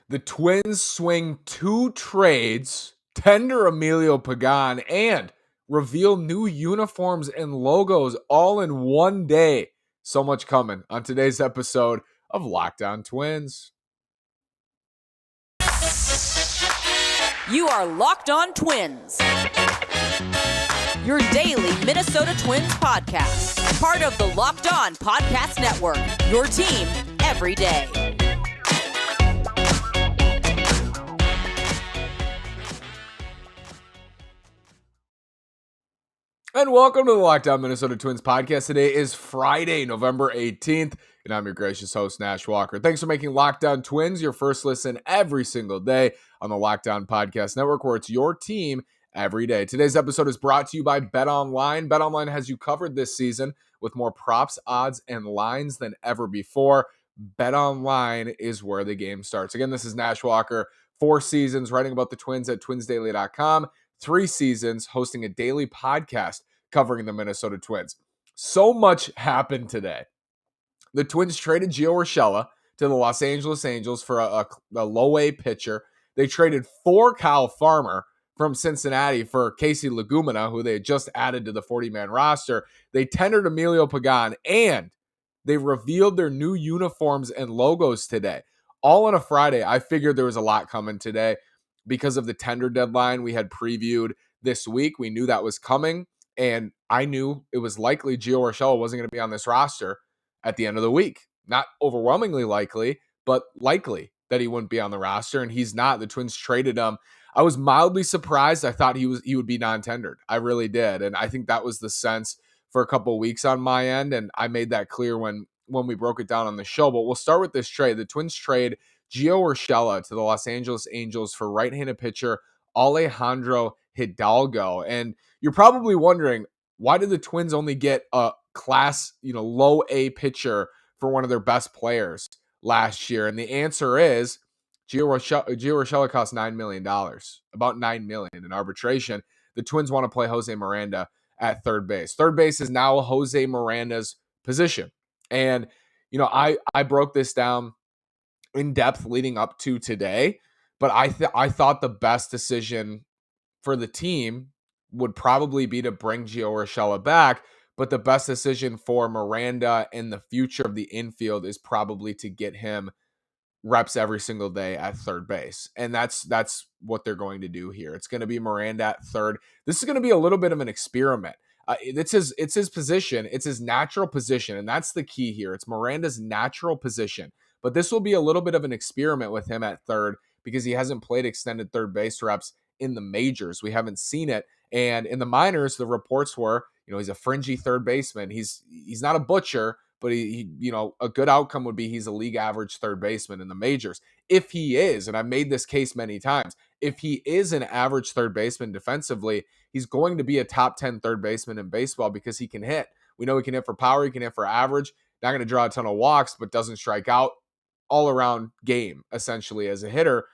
The Twins swing 2 trades, tender Emilio Pagan, and reveal new uniforms and logos all in one day. So much coming on today's episode of Locked On Twins. You are Locked On Twins, your daily Minnesota Twins podcast, part of the Locked On Podcast Network, your team every day. And welcome to the Locked On Minnesota Twins podcast. Today is Friday, November 18th, and I'm your gracious host, Nash Walker. Thanks for making Locked On Twins your first listen every single day on the Locked On Podcast Network, where it's your team every day. Today's episode is brought to you by BetOnline. BetOnline has you covered this season with more props, odds, and lines than ever before. BetOnline is where the game starts. Again, this is Nash Walker, 4 seasons writing about the Twins at twinsdaily.com. 3 seasons hosting a daily podcast covering the Minnesota Twins. So much happened today. The Twins traded Gio Urshela to the Los Angeles Angels for a low-A pitcher. They traded for Kyle Farmer from Cincinnati for Casey Legumina, who they had just added to the 40-man roster. They tendered Emilio Pagan, and they revealed their new uniforms and logos today. All on a Friday. I figured there was a lot coming today. Because of the tender deadline we had previewed this week, we knew that was coming, and I knew it was likely Gio Urshela wasn't going to be on this roster at the end of the week. Not overwhelmingly likely, but likely that he wouldn't be on the roster, and he's not. The Twins traded him. I was mildly surprised. I thought he would be non-tendered. I really did, and I think that was the sense for a couple of weeks on my end, and I made that clear when we broke it down on the show. But we'll start with this trade. The Twins trade Gio Urshela to the Los Angeles Angels for right-handed pitcher Alejandro Hidalgo. And you're probably wondering, why did the Twins only get a class, low A pitcher for one of their best players last year? And the answer is Gio Urshela cost $9 million, about $9 million in arbitration. The Twins want to play Jose Miranda at third base. Third base is now Jose Miranda's position. And, I broke this down in depth leading up to today, but I thought the best decision for the team would probably be to bring Gio Urshela back, but the best decision for Miranda and the future of the infield is probably to get him reps every single day at third base. And that's what they're going to do here. It's going to be Miranda at third. This is going to be a little bit of an experiment. It's his position. It's his natural position. And that's the key here. It's Miranda's natural position. But this will be a little bit of an experiment with him at third because he hasn't played extended third base reps in the majors. We haven't seen it. And in the minors, the reports were, he's a fringy third baseman. He's not a butcher, but he a good outcome would be he's a league average third baseman in the majors. If he is, and I've made this case many times, if he is an average third baseman defensively, he's going to be a top 10 third baseman in baseball because he can hit. We know he can hit for power, he can hit for average, not going to draw a ton of walks, but doesn't strike out. All around game, essentially, as a hitter.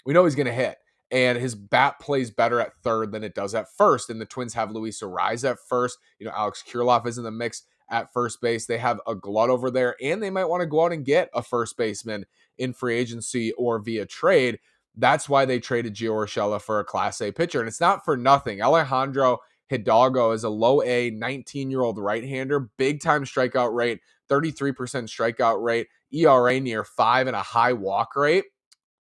We know he's going to hit. And his bat plays better at third than it does at first. And the Twins have Luis Arraez at first. Alex Kirilloff is in the mix at first base. They have a glut over there, and they might want to go out and get a first baseman in free agency or via trade. That's why they traded Gio Urshela for a Class A pitcher. And it's not for nothing. Alejandro Hidalgo is a low A 19-year-old right-hander, big-time strikeout rate, 33% strikeout rate, ERA near 5, and a high walk rate.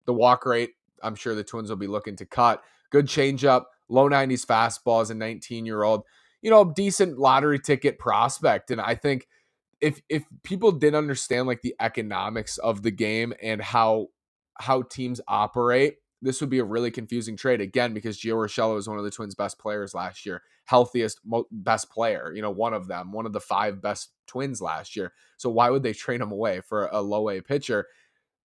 The walk rate, I'm sure the Twins will be looking to cut. Good changeup, low 90s fastball as a 19-year-old. Decent lottery ticket prospect. And I think if people didn't understand like the economics of the game and how teams operate, this would be a really confusing trade again because Gio Urshela was one of the Twins' best players last year, healthiest, best player. One of them, one of the 5 best Twins last year. So why would they trade him away for a low A pitcher?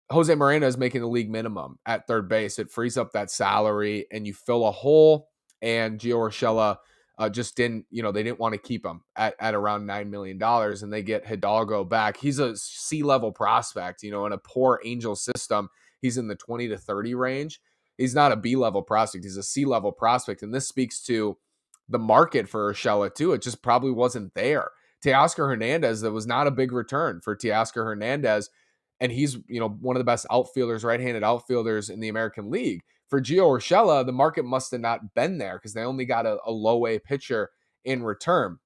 Jose Miranda is making the league minimum at third base. It frees up that salary, and you fill a hole. And Gio Urshela just didn't, they didn't want to keep him at around $9 million, and they get Hidalgo back. He's a C-level prospect, in a poor Angel system. He's in the 20 to 30 range. He's not a B-level prospect. He's a C-level prospect, and this speaks to the market for Urshela, too. It just probably wasn't there. Teoscar Hernandez, that was not a big return for Teoscar Hernandez, and he's, one of the best outfielders, right-handed outfielders in the American League. For Gio Urshela, the market must have not been there because they only got a low A pitcher in return.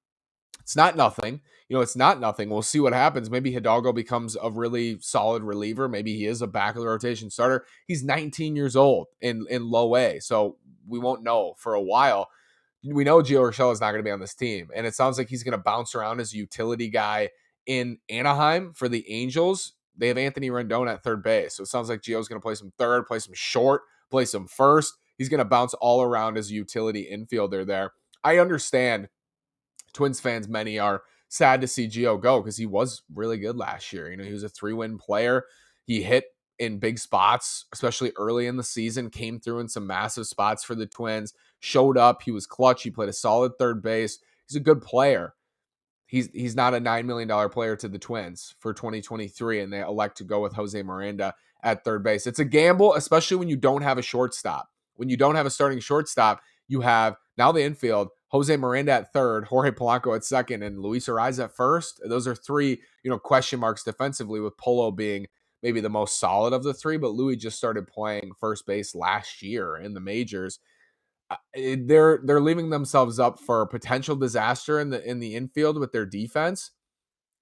It's not nothing. It's not nothing. We'll see what happens. Maybe Hidalgo becomes a really solid reliever. Maybe he is a back of the rotation starter. He's 19 years old in low A, so we won't know for a while. We know Gio Urshela is not going to be on this team, and it sounds like he's going to bounce around as a utility guy in Anaheim for the Angels. They have Anthony Rendon at third base, so it sounds like Gio's going to play some third, play some short, play some first. He's going to bounce all around as a utility infielder there. I understand Twins fans, many are sad to see Gio go because he was really good last year. He was a 3-win player. He hit in big spots, especially early in the season, came through in some massive spots for the Twins, showed up. He was clutch. He played a solid third base. He's a good player. He's not a $9 million player to the Twins for 2023, and they elect to go with Jose Miranda at third base. It's a gamble, especially when you don't have a shortstop. When you don't have a starting shortstop, you have now the infield, Jose Miranda at third, Jorge Polanco at second, and Luis Ariz at first. Those are three, question marks defensively, with Polo being maybe the most solid of the three, but Louis just started playing first base last year in the majors. They're leaving themselves up for a potential disaster in the infield with their defense.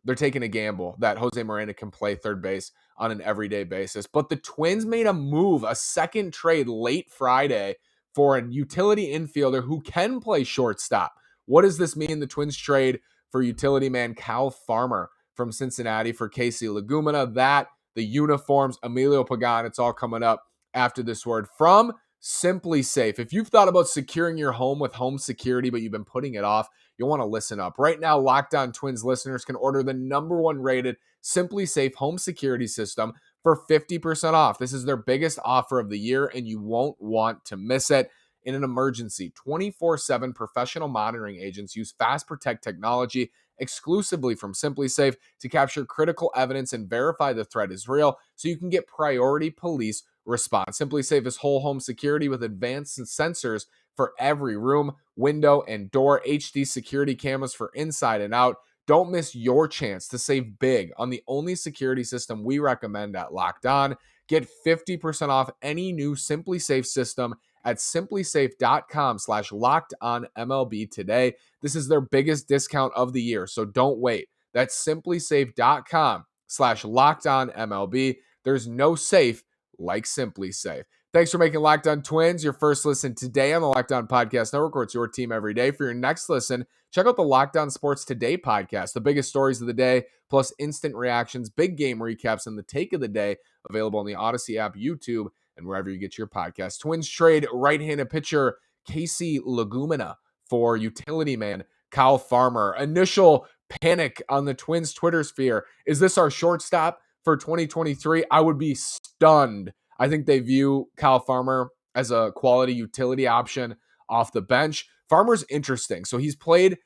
They're taking a gamble that Jose Miranda can play third base on an everyday basis. But the Twins made a second trade late Friday for a utility infielder who can play shortstop. What does this mean? The Twins trade for utility man Cal Farmer from Cincinnati for Casey Legumina. That, the uniforms, Emilio Pagan, it's all coming up after this word from Simply Safe. If you've thought about securing your home with home security, but you've been putting it off, you'll want to listen up. Right now, Locked On Twins listeners can order the #1 rated Simply Safe home security system for 50% off. This is their biggest offer of the year, and you won't want to miss it. In an emergency, 24/7 professional monitoring agents use Fast Protect technology exclusively from Simply Safe to capture critical evidence and verify the threat is real, so you can get priority police response. Simply Safe is whole home security with advanced sensors for every room, window, and door, HD security cameras for inside and out. Don't miss your chance to save big on the only security system we recommend at Locked On. Get 50% off any new Simply Safe system at simplysafe.com/lockedonmlb today. This is their biggest discount of the year, so don't wait. That's simplysafe.com/lockedonmlb. There's no safe like Simply Safe. Thanks for making Locked On Twins your first listen today on the Locked On Podcast Network, where it's your team every day. For your next listen, check out the Locked On Sports Today podcast, the biggest stories of the day, plus instant reactions, big game recaps, and the take of the day, available on the Odyssey app, YouTube, and wherever you get your podcasts. Twins trade right-handed pitcher Casey Legumina for utility man Kyle Farmer. Initial panic on the Twins Twitter sphere. Is this our shortstop for 2023? I would be stunned. I think they view Kyle Farmer as a quality utility option off the bench. Farmer's interesting. So he's played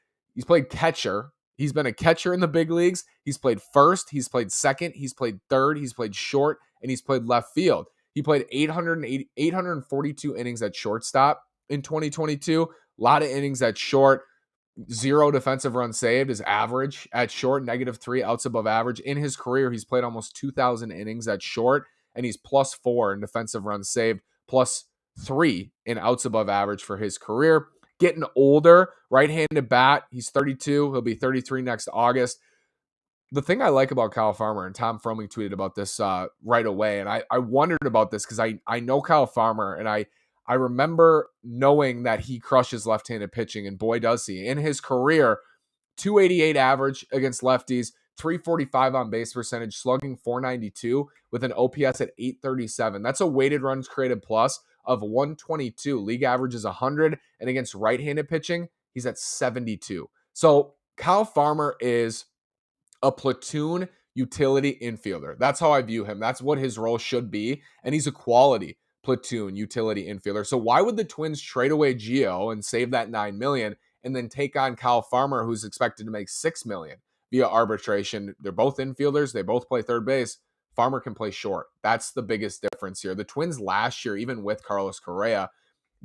catcher. He's been a catcher in the big leagues. He's played first, he's played second, he's played third, he's played short, and he's played left field. He played 842 innings at shortstop in 2022. A lot of innings at short. 0 defensive runs saved is average at short, -3 outs above average. In his career, he's played almost 2,000 innings at short, and he's +4 in defensive runs saved, +3 in outs above average for his career. Getting older, right-handed bat. He's 32. He'll be 33 next August. The thing I like about Kyle Farmer, and Tom Froemming tweeted about this right away, and I wondered about this because I know Kyle Farmer, and I remember knowing that he crushes left-handed pitching, and boy, does he. In his career, 288 average against lefties, 345 on base percentage, slugging 492 with an OPS at 837. That's a weighted runs created plus of 122. League average is 100, and against right-handed pitching, he's at 72. So Kyle Farmer is a platoon utility infielder. That's how I view him. That's what his role should be. And he's a quality platoon utility infielder. So why would the Twins trade away Gio and save that $9 million and then take on Kyle Farmer, who's expected to make $6 million via arbitration? They're both infielders. They both play third base. Farmer can play short. That's the biggest difference here. The Twins last year, even with Carlos Correa,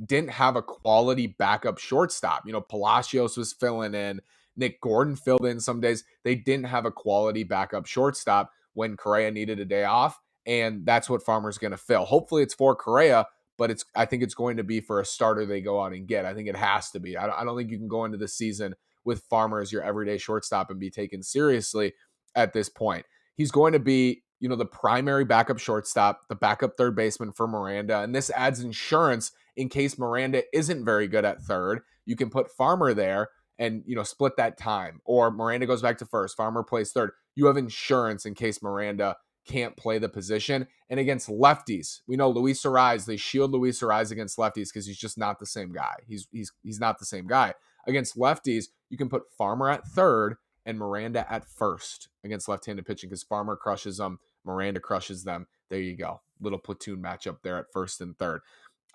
didn't have a quality backup shortstop. Palacios was filling in. Nick Gordon filled in some days. They didn't have a quality backup shortstop. when Correa needed a day off, and that's what Farmer's going to fill. Hopefully it's for Correa, but I think it's going to be for a starter they go out and get. I think it has to be. I don't think you can go into the season with Farmer as your everyday shortstop and be taken seriously at this point. He's going to be, the primary backup shortstop, the backup third baseman for Miranda, and this adds insurance in case Miranda isn't very good at third. You can put Farmer there and, split that time. Or Miranda goes back to first, Farmer plays third. You have insurance in case Miranda can't play the position. And against lefties, we know Luis Arraez, they shield Luis Arraez against lefties because he's just not the same guy. He's not the same guy. Against lefties, you can put Farmer at third and Miranda at first against left-handed pitching because Farmer crushes them, Miranda crushes them. There you go. Little platoon matchup there at first and third.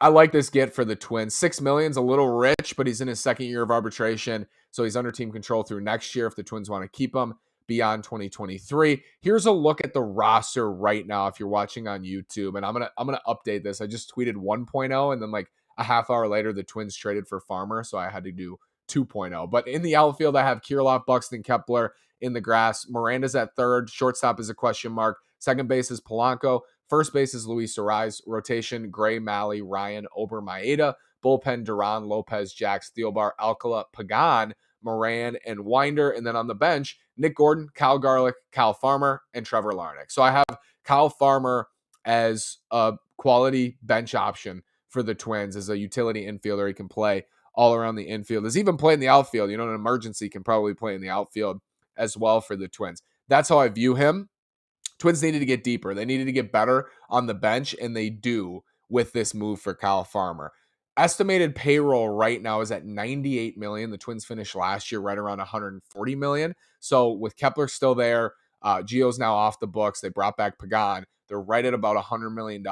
I like this get for the Twins. $6 million is a little rich, but he's in his second year of arbitration, so he's under team control through next year if the Twins want to keep him beyond 2023. Here's a look at the roster right now if you're watching on YouTube, and I'm gonna update this. I just tweeted 1.0, and then like a half hour later, the Twins traded for Farmer, so I had to do 2.0. But in the outfield, I have Kirilloff, Buxton, Kepler in the grass. Miranda's at third. Shortstop is a question mark. Second base is Polanco. First base is Luis Arraez. Rotation, Gray, Malley, Ryan, Ober, Maeda. Bullpen, Duran, Lopez, Jax, Thielbar, Alcala, Pagan, Moran, and Winder. And then on the bench, Nick Gordon, Kyle Garlick, Kyle Farmer, and Trevor Larnach. So I have Kyle Farmer as a quality bench option for the Twins as a utility infielder. He can play all around the infield. He's even playing the outfield. An emergency can probably play in the outfield as well for the Twins. That's how I view him. Twins needed to get deeper. They needed to get better on the bench, and they do with this move for Kyle Farmer. Estimated payroll right now is at $98 million. The Twins finished last year right around $140 million. So with Kepler still there, Gio's now off the books. They brought back Pagan. They're right at about $100 million,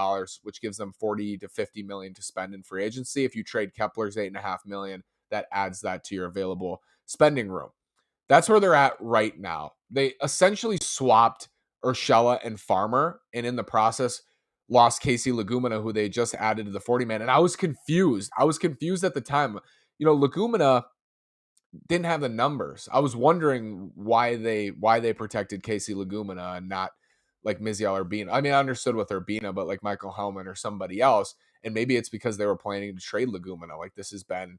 which gives them $40 to $50 million to spend in free agency. If you trade Kepler's $8.5 million, that adds that to your available spending room. That's where they're at right now. They essentially swapped Urshela and Farmer, and in the process lost Casey Legumina, who they just added to the 40-man. And I was confused. I was confused at the time. Legumina didn't have the numbers. I was wondering why they protected Casey Legumina and not like Miziel Urbina. I mean, I understood with Urbina, but like Michael Hellman or somebody else. And maybe it's because they were planning to trade Legumina. Like this has been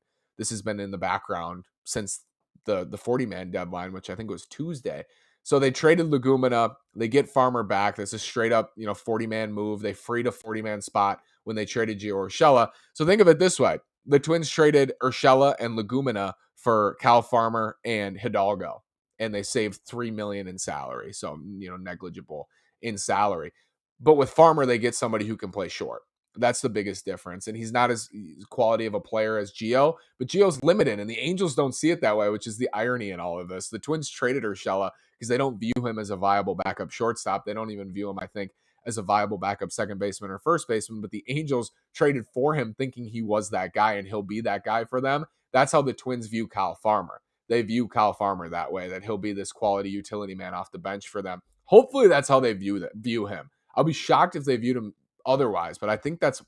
in the background since the 40-man deadline, which I think was Tuesday. So they traded Legumina. They get Farmer back. That's a straight up, 40-man move. They freed a 40-man spot when they traded Gio Urshela. So think of it this way. The Twins traded Urshela and Legumina for Cal Farmer and Hidalgo, and they saved $3 million in salary. So, negligible in salary. But with Farmer, they get somebody who can play short. That's the biggest difference. And he's not as quality of a player as Gio, but Gio's limited, and the Angels don't see it that way, which is the irony in all of this. The Twins traded Urshela because they don't view him as a viable backup shortstop. They don't even view him, I think, as a viable backup second baseman or first baseman, but the Angels traded for him thinking he was that guy and he'll be that guy for them. That's how the Twins view Kyle Farmer. They view Kyle Farmer that way, that he'll be this quality utility man off the bench for them. Hopefully that's how they view him. I'll be shocked if they viewed him otherwise, but I think that's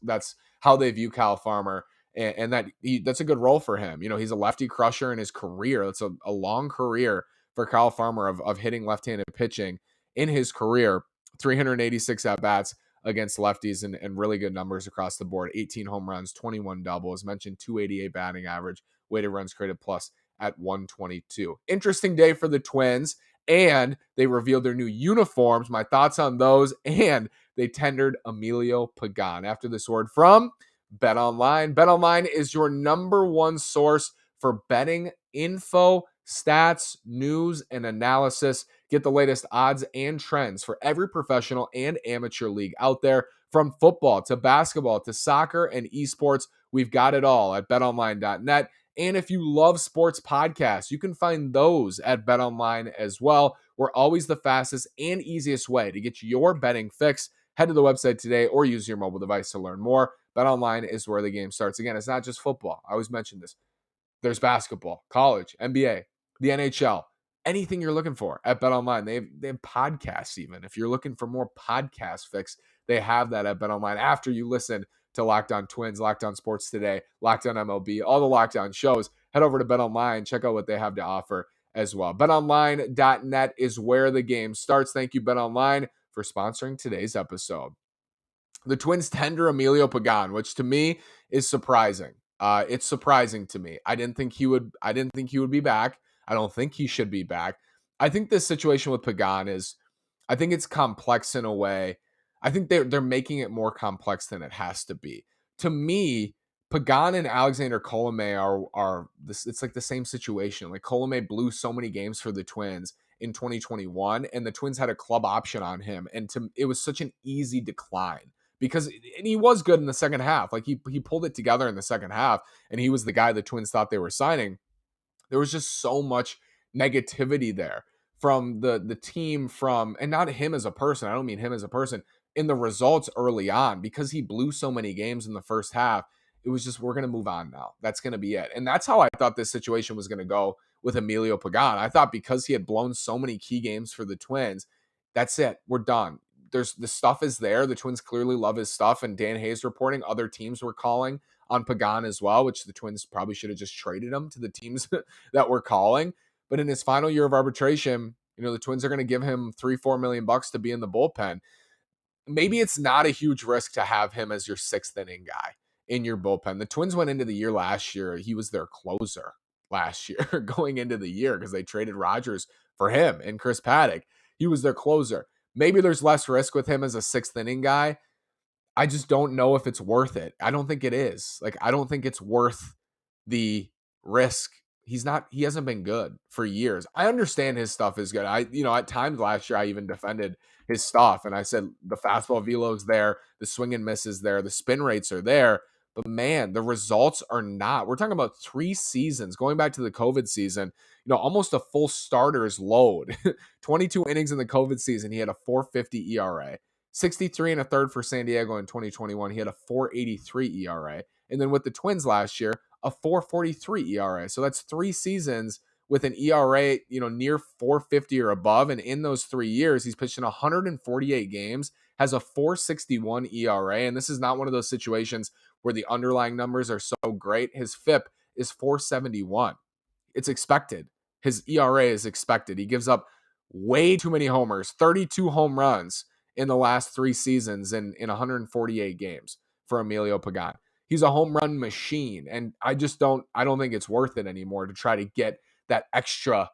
how they view Kyle Farmer, and that's a good role for him. He's a lefty crusher in his career. It's a long career for Kyle Farmer of hitting left-handed pitching in his career. 386 at-bats against lefties and really good numbers across the board. 18 home runs, 21 doubles, mentioned 288 batting average, weighted runs created plus at 122. Interesting day for the Twins, and they revealed their new uniforms. My thoughts on those, and they tendered Emilio Pagan. After this word from BetOnline. BetOnline is your number one source for betting info, stats, news, and analysis. Get the latest odds and trends for every professional and amateur league out there. From football to basketball to soccer and esports, we've got it all at betonline.net. And if you love sports podcasts, you can find those at BetOnline as well. We're always the fastest and easiest way to get your betting fix. Head to the website today or use your mobile device to learn more. BetOnline is where the game starts. Again, it's not just football. I always mention this. There's basketball, college, NBA, the NHL, anything you're looking for at BetOnline. They have podcasts even. If you're looking for more podcast fix, they have that at BetOnline. After you listen to Locked On Twins, Locked On Sports Today, Locked On MLB, all the Locked On shows, head over to BetOnline, check out what they have to offer as well. BetOnline.net is where the game starts. Thank you, BetOnline, for sponsoring today's episode. The Twins tender Emilio Pagan, which to me is surprising. It's surprising to me. I didn't think he would be back. I don't think he should be back. I think this situation with Pagan is, I think it's complex in a way. I think they're making it more complex than it has to be. To me, Pagan and Alexander Colome are this. It's like the same situation. Like Colome blew so many games for the Twins in 2021, and the Twins had a club option on him, and it was such an easy decline because and he was good in the second half. Like he pulled it together in the second half, and he was the guy the Twins thought they were signing. There was just so much negativity there from the team, from, and not him as a person. I don't mean him as a person, in the results early on, because he blew so many games in the first half. It was just, we're going to move on now. That's going to be it. And that's how I thought this situation was going to go with Emilio Pagan. I thought because he had blown so many key games for the Twins, that's it. We're done. The stuff is there. The Twins clearly love his stuff. And Dan Hayes reporting other teams were calling on Pagan as well, which the Twins probably should have just traded him to the teams that were calling. But in his final year of arbitration, the Twins are going to give him $3-4 million to be in the bullpen. Maybe it's not a huge risk to have him as your sixth inning guy in your bullpen. The Twins went into the year last year. He was their closer last year going into the year because they traded Rogers for him and Chris Paddock. He was their closer. Maybe there's less risk with him as a sixth inning guy. I just don't know if it's worth it. I don't think it is. Like, I don't think it's worth the risk. He hasn't been good for years. I understand his stuff is good. At times last year, I even defended his stuff and I said the fastball velo's there, the swing and miss is there, the spin rates are there. But man, the results are not. We're talking about 3 seasons, going back to the COVID season, almost a full starter's load. 22 innings in the COVID season, he had a 4.50 ERA. 63 and a third for San Diego in 2021. He had a 4.83 ERA. And then with the Twins last year, a 4.43 ERA. So that's 3 seasons with an ERA, near 4.50 or above. And in those 3 years, he's pitched in 148 games, has a 4.61 ERA. And this is not one of those situations where the underlying numbers are so great. His FIP is 4.71. It's expected. His ERA is expected. He gives up way too many homers, 32 home runs in the last 3 seasons in 148 games for Emilio Pagan. He's a home run machine, and I don't think it's worth it anymore to try to get that extra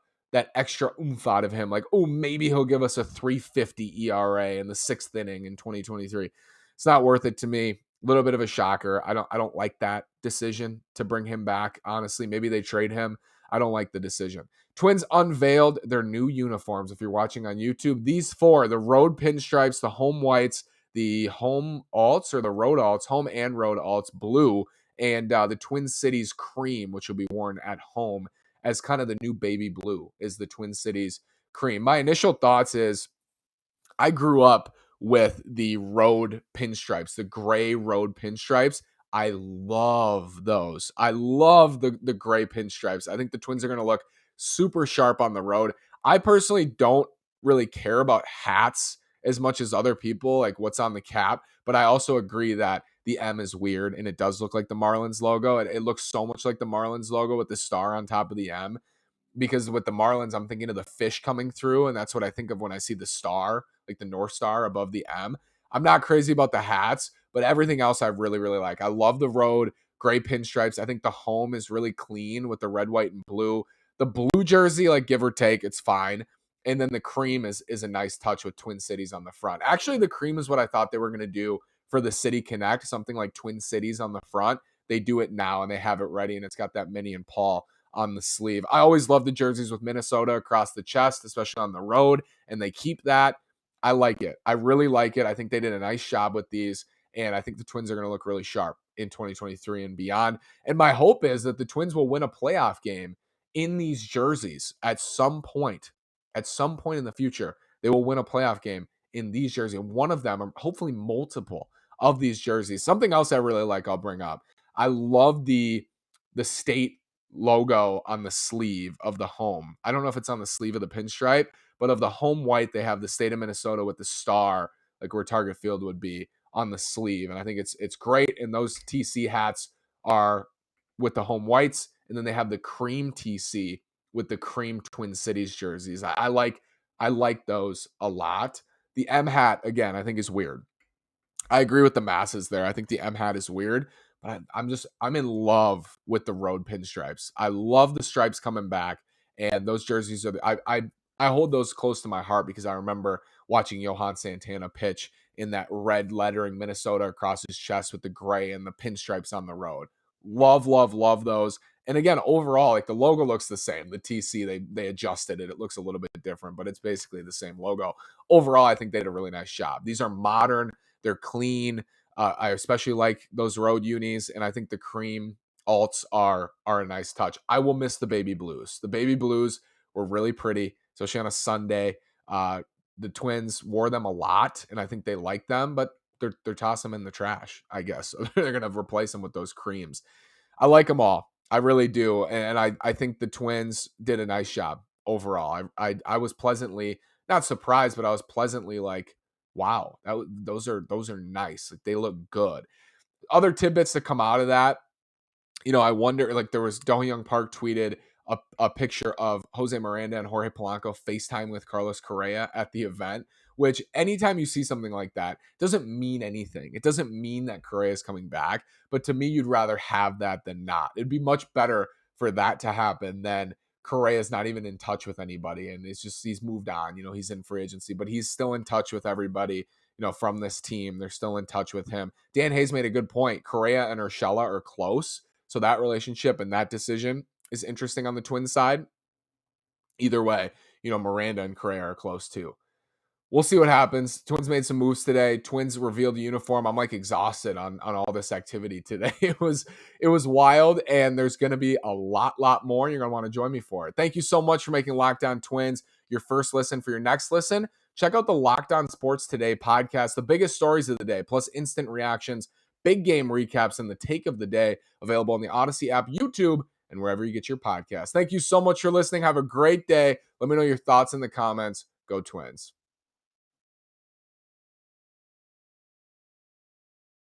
oomph out of him. Like, oh, maybe he'll give us a 3.50 ERA in the 6th inning in 2023. It's not worth it to me. A little bit of a shocker. I don't like that decision to bring him back. Honestly, maybe they trade him. I don't like the decision. Twins unveiled their new uniforms. If you're watching on YouTube, these 4, the road pinstripes, the home whites, the home alts or the road alts, home and road alts, blue, and the Twin Cities cream, which will be worn at home as kind of the new baby blue, is the Twin Cities cream. My initial thoughts is I grew up with the road pinstripes, the gray road pinstripes. I love those. I love the gray pinstripes. I think the Twins are going to look super sharp on the road. I personally don't really care about hats as much as other people, like what's on the cap, but I also agree that the M is weird and it does look like the Marlins logo. It looks so much like the Marlins logo with the star on top of the M, because with the Marlins, I'm thinking of the fish coming through, and that's what I think of when I see the star, like the North Star above the M. I'm not crazy about the hats, but everything else I really, really like. I love the road gray pinstripes. I think the home is really clean with the red, white, and blue. The blue jersey, like give or take, it's fine. And then the cream is a nice touch with Twin Cities on the front. Actually, the cream is what I thought they were going to do for the City Connect, something like Twin Cities on the front. They do it now, and they have it ready, and it's got that Minnie and Paul on the sleeve. I always love the jerseys with Minnesota across the chest, especially on the road, and they keep that. I like it. I really like it. I think they did a nice job with these, and I think the Twins are going to look really sharp in 2023 and beyond. And my hope is that the Twins will win a playoff game in these jerseys at some point. At some point in the future, they will win a playoff game in these jerseys. One of them, or hopefully multiple of these jerseys. Something else I really like, I'll bring up. I love the state logo on the sleeve of the home. I don't know if it's on the sleeve of the pinstripe, but of the home white, they have the state of Minnesota with the star, like where Target Field would be, on the sleeve. And I think it's great. And those TC hats are with the home whites, and then they have the cream TC with the cream Twin Cities jerseys. I like those a lot. The M hat, again, I think is weird. I agree with the masses there. I think the M hat is weird, but I'm in love with the road pinstripes. I love the stripes coming back, and those jerseys are I hold those close to my heart because I remember watching Johan Santana pitch in that red lettering Minnesota across his chest with the gray and the pinstripes on the road. Love those. And again, overall, like the logo looks the same. The TC, they adjusted it. It looks a little bit different, but it's basically the same logo. Overall, I think they did a really nice job. These are modern, they're clean. I especially like those road unis, and I think the cream alts are a nice touch. I will miss the baby blues. The baby blues were really pretty, especially on a Sunday. The Twins wore them a lot, and I think they like them, but they're tossing them in the trash, I guess. So they're gonna replace them with those creams. I like them all. I really do, and I think the Twins did a nice job overall. I was pleasantly not surprised, but I was pleasantly like, wow, those are nice. Like, they look good. Other tidbits to come out of that, I wonder, like, there was Young Park tweeted a picture of Jose Miranda and Jorge Polanco FaceTime with Carlos Correa at the event, which anytime you see something like that doesn't mean anything. It doesn't mean that Correa is coming back, but to me, you'd rather have that than not. It'd be much better for that to happen than Correa's not even in touch with anybody. And it's just, he's moved on, he's in free agency, but he's still in touch with everybody, from this team. They're still in touch with him. Dan Hayes made a good point. Correa and Urshela are close. So that relationship and that decision is interesting on the Twins side. Either way, Miranda and Correa are close too. We'll see what happens. Twins made some moves today. Twins revealed the uniform. I'm like exhausted on all this activity today. It was wild, and there's going to be a lot more. You're going to want to join me for it. Thank you so much for making Locked On Twins your first listen. For your next listen, check out the Locked On Sports Today podcast, the biggest stories of the day, plus instant reactions, big game recaps, and the take of the day, available on the Odyssey app, YouTube, and wherever you get your podcasts. Thank you so much for listening. Have a great day. Let me know your thoughts in the comments. Go Twins.